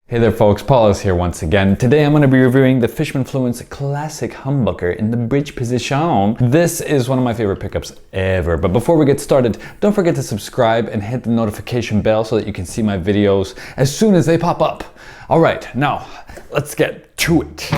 Hey there folks, Paul is here once again. Today I'm going to be reviewing the Fishman Fluence classic humbucker in the bridge position. This is one of my favorite pickups ever. But before we get started, don't forget to subscribe and hit the notification bell so that you can see my videos as soon as they pop up. All right, now let's get to it.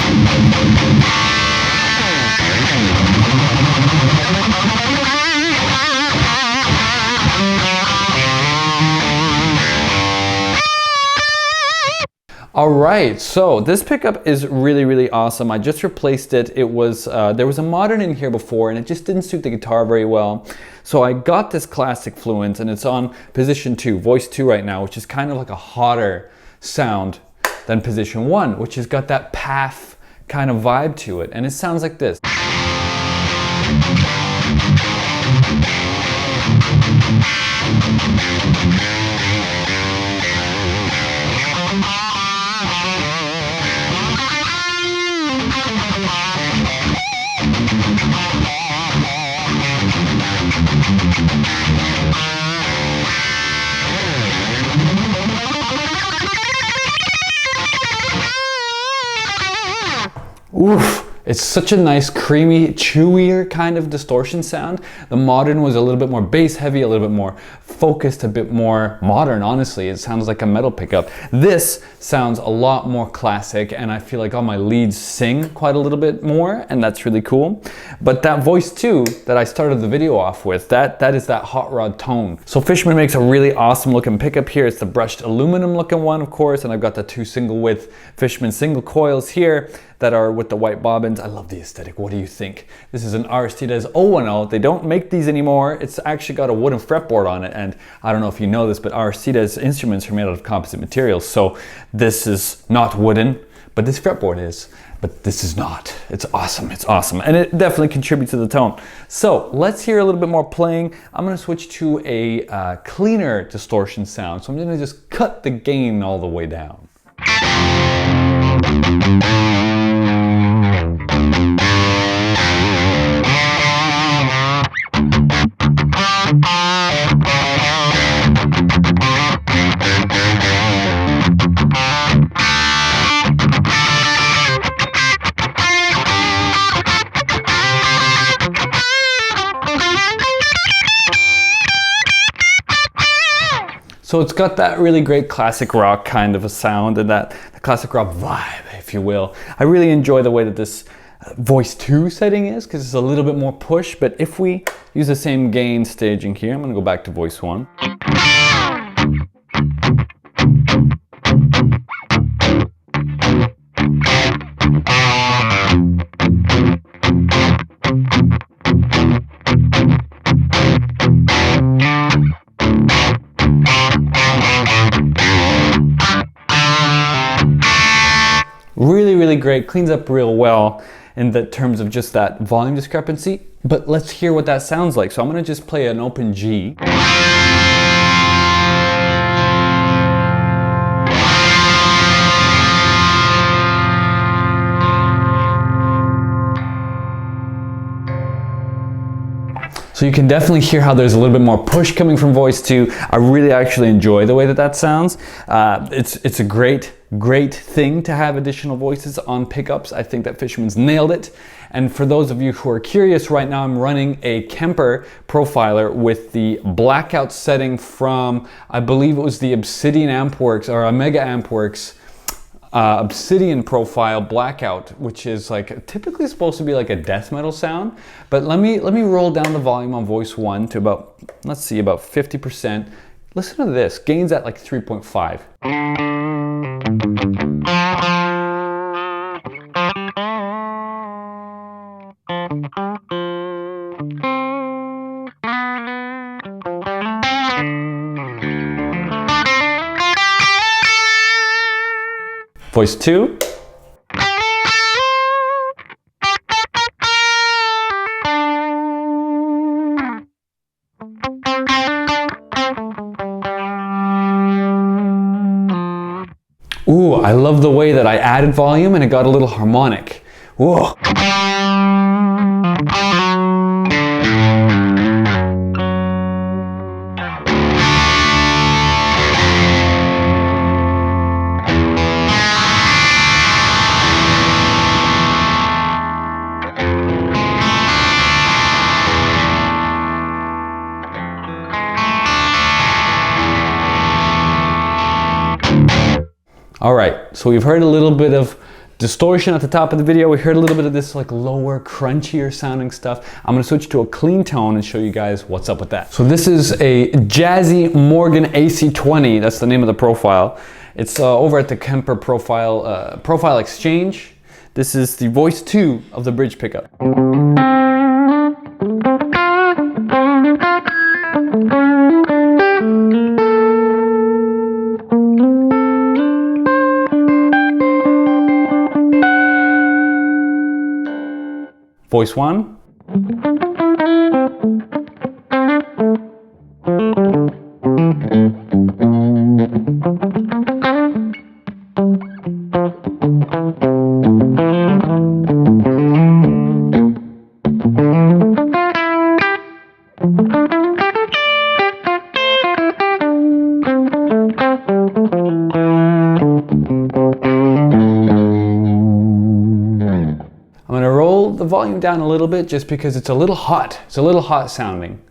Alright, so this pickup is really awesome. I just replaced it. It was there was a modern in here before and it just didn't suit the guitar very well. So I got this classic Fluence and it's on position 2, voice 2 right now, which is kind of like a hotter sound than position 1, which has got that path kind of vibe to it. And it sounds like this. Oof, it's such a nice, creamy, chewier kind of distortion sound. The modern was a little bit more bass heavy, a little bit more focused, a bit more modern, honestly. It sounds like a metal pickup. This sounds a lot more classic, and I feel like all my leads sing quite a little bit more, and that's really cool. But that voice 2 that I started the video off with, that is that hot rod tone. So Fishman makes a really awesome looking pickup here. It's the brushed aluminum looking one, of course, and I've got the 2 single width Fishman single coils here that are with the white bobbins. I love the aesthetic. What do you think? This is an Aristides O1O. They don't make these anymore. It's actually got a wooden fretboard on it, and I don't know if you know this, but Aristides instruments are made out of composite materials. So this is not wooden, but this fretboard is. But this is not. It's awesome. It's awesome. And it definitely contributes to the tone. So let's hear a little bit more playing. I'm going to switch to a cleaner distortion sound. So I'm going to just cut the gain all the way down. So it's got that really great classic rock kind of a sound and that classic rock vibe, if you will. I really enjoy the way that this voice 2 setting is because it's a little bit more push, but if we use the same gain staging here, I'm going to go back to voice 1. Really great, cleans up real well in the terms of just that volume discrepancy. But let's hear what that sounds like. So I'm going to just play an open G. So you can definitely hear how there's a little bit more push coming from voice 2. I really actually enjoy the way that sounds. It's a great thing to have additional voices on pickups. I think that Fishman's nailed it. And for those of you who are curious, right now I'm running a Kemper profiler with the blackout setting from, I believe it was the Obsidian Ampworks or Omega Ampworks Obsidian profile blackout, which is like typically supposed to be like a death metal sound. But let me roll down the volume on voice 1 to about, let's see, about 50%. Listen to this, gains at like 3.5. Voice 2. Ooh, I love the way that I added volume and it got a little harmonic. Whoa. All right, so we've heard a little bit of distortion at the top of the video. We heard a little bit of this like lower, crunchier sounding stuff. I'm gonna switch to a clean tone and show you guys what's up with that. So this is a Jazzy Morgan AC20. That's the name of the profile. It's over at the Kemper Profile Exchange. This is the voice 2 of the bridge pickup. Voice 1. I'm going to roll the volume down a little bit just because it's a little hot. It's a little hot sounding.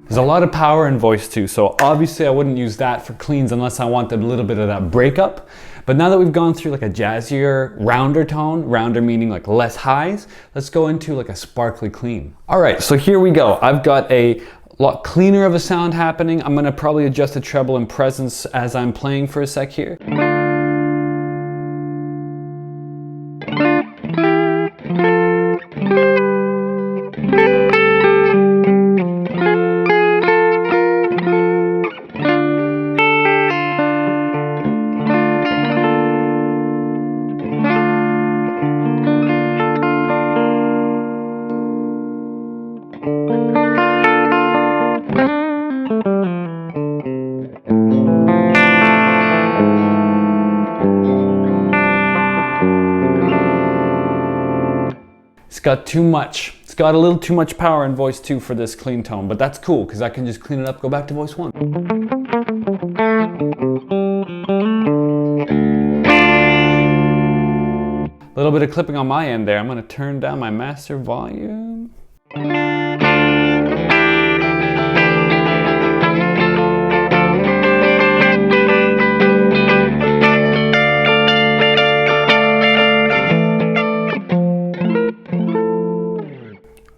There's a lot of power in voice 2, so obviously I wouldn't use that for cleans unless I want a little bit of that breakup. But now that we've gone through like a jazzier, rounder tone, rounder meaning like less highs, let's go into like a sparkly clean. All right, so here we go. I've got a lot cleaner of a sound happening. I'm gonna probably adjust the treble and presence as I'm playing for a sec here. It's got too much. It's got a little too much power in voice 2 for this clean tone, but that's cool because I can just clean it up, go back to voice 1. A little bit of clipping on my end there. I'm going to turn down my master volume.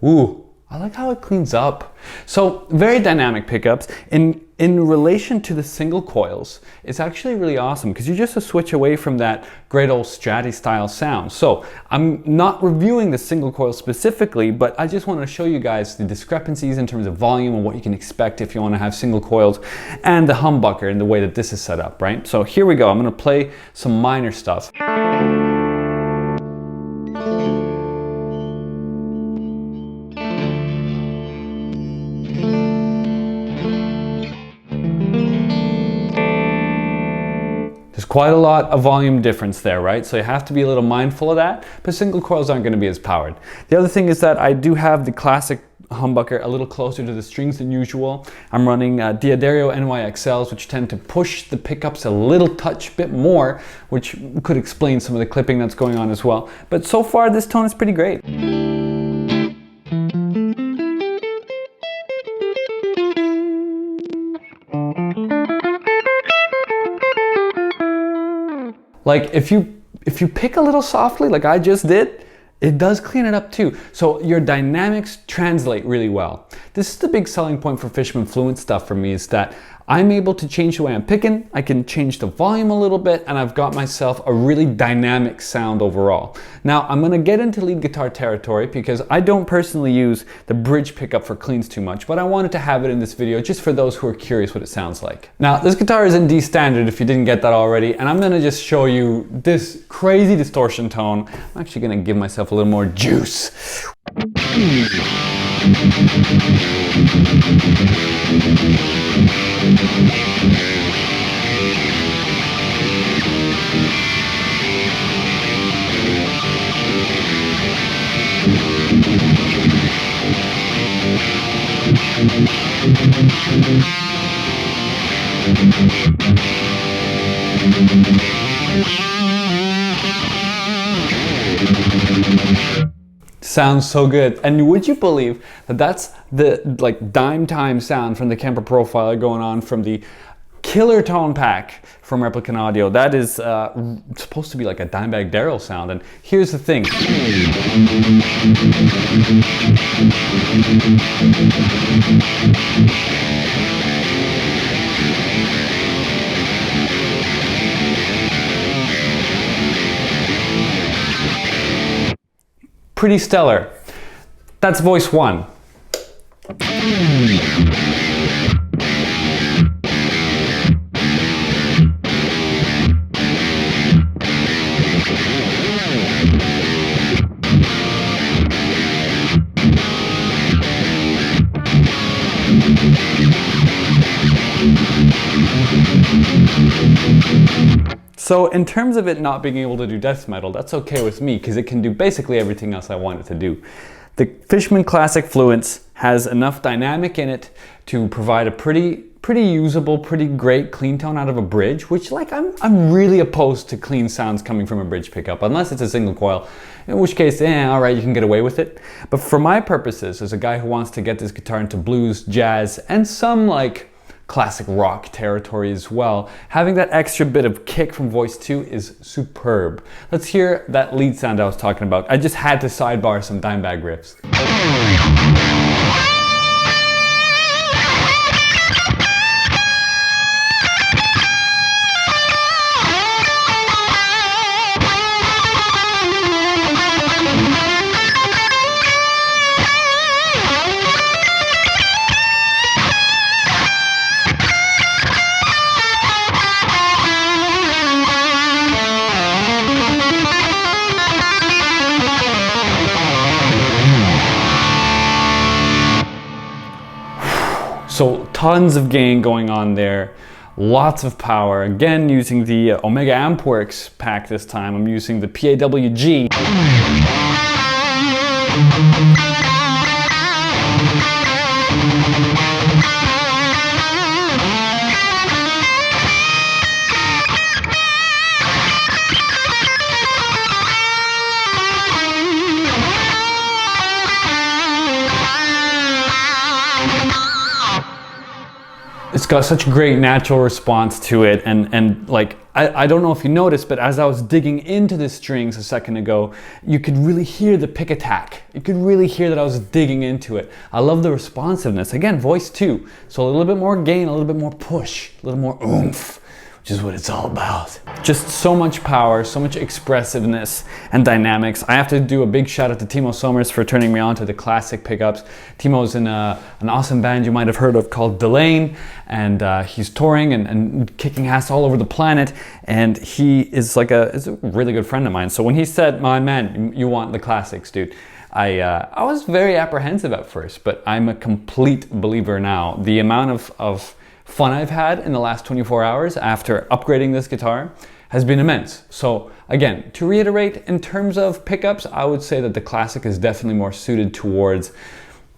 Ooh, I like how it cleans up. So very dynamic pickups. In relation to the single coils, it's actually really awesome because you just switch away from that great old Stratty style sound. So I'm not reviewing the single coil specifically, but I just want to show you guys the discrepancies in terms of volume and what you can expect if you want to have single coils and the humbucker and the way that this is set up, right? So here we go. I'm going to play some minor stuff. Quite a lot of volume difference there, right? So you have to be a little mindful of that, but single coils aren't going to be as powered. The other thing is that I do have the classic humbucker a little closer to the strings than usual. I'm running D'Addario NYXLs, which tend to push the pickups a little touch bit more, which could explain some of the clipping that's going on as well. But so far, this tone is pretty great. Like if you pick a little softly like I just did, it does clean it up too. So your dynamics translate really well. This is the big selling point for Fishman Fluence stuff for me, is that I'm able to change the way I'm picking, I can change the volume a little bit, and I've got myself a really dynamic sound overall. Now, I'm gonna get into lead guitar territory because I don't personally use the bridge pickup for cleans too much, but I wanted to have it in this video just for those who are curious what it sounds like. Now, this guitar is in D standard if you didn't get that already, and I'm gonna just show you this crazy distortion tone. I'm actually gonna give myself a little more juice. Sounds so good. And would you believe that that's the like dime time sound from the Kemper Profiler going on from the killer tone pack from Replicant Audio? That is supposed to be like a Dimebag Darrell sound. And here's the thing. Pretty stellar. That's voice one. So in terms of it not being able to do death metal, that's okay with me because it can do basically everything else I want it to do. The Fishman Classic Fluence has enough dynamic in it to provide a pretty usable, pretty great clean tone out of a bridge, which like I'm really opposed to clean sounds coming from a bridge pickup, unless it's a single coil, in which case, all right, you can get away with it. But for my purposes, as a guy who wants to get this guitar into blues, jazz, and some like classic rock territory as well, having that extra bit of kick from voice 2 is superb. Let's hear that lead sound I was talking about. I just had to sidebar some Dimebag riffs. So tons of gain going on there, lots of power. Again, using the Omega Ampworks pack this time. I'm using the PAWG. It's got such a great natural response to it, and like I don't know if you noticed, but as I was digging into the strings a second ago, you could really hear the pick attack. You could really hear that I was digging into it. I love the responsiveness. Again, voice 2, so a little bit more gain, a little bit more push, a little more oomph, which is what it's all about. Just so much power, so much expressiveness and dynamics. I have to do a big shout out to Timo Somers for turning me on to the classic pickups. Timo's in an awesome band you might have heard of called Delane, and he's touring and kicking ass all over the planet, and he is like is a really good friend of mine. So when he said, "My man, you want the classics, dude," I was very apprehensive at first, but I'm a complete believer now. The amount of fun I've had in the last 24 hours after upgrading this guitar has been immense. So again, to reiterate, in terms of pickups, I would say that the Classic is definitely more suited towards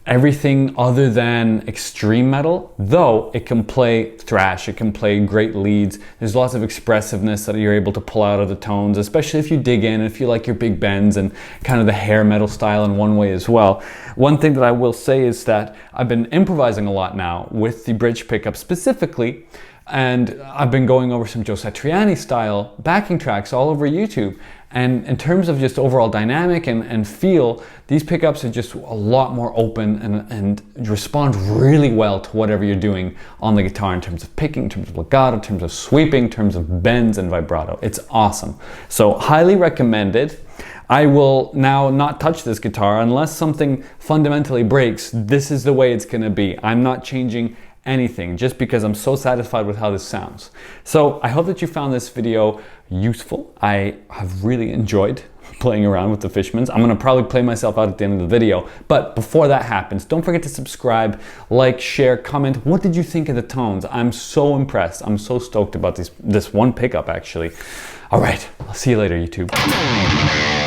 everything other than extreme metal, though it can play thrash, it can play great leads. There's lots of expressiveness that you're able to pull out of the tones, especially if you dig in, if you like your big bends and kind of the hair metal style in one way as well. One thing that I will say is that I've been improvising a lot now with the bridge pickup specifically. And I've been going over some Joe Satriani style backing tracks all over YouTube. And in terms of just overall dynamic and feel, these pickups are just a lot more open and respond really well to whatever you're doing on the guitar in terms of picking, in terms of legato, in terms of sweeping, in terms of bends and vibrato. It's awesome. So highly recommended. I will now not touch this guitar unless something fundamentally breaks. This is the way it's gonna be. I'm not changing anything just because I'm so satisfied with how this sounds. So I hope that you found this video useful. I have really enjoyed playing around with the Fishmans. I'm gonna probably play myself out at the end of the video, but before that happens, don't forget to subscribe, like, share, comment. What did you think of the tones? I'm so impressed. I'm so stoked about this one pickup actually. All right, I'll see you later, YouTube.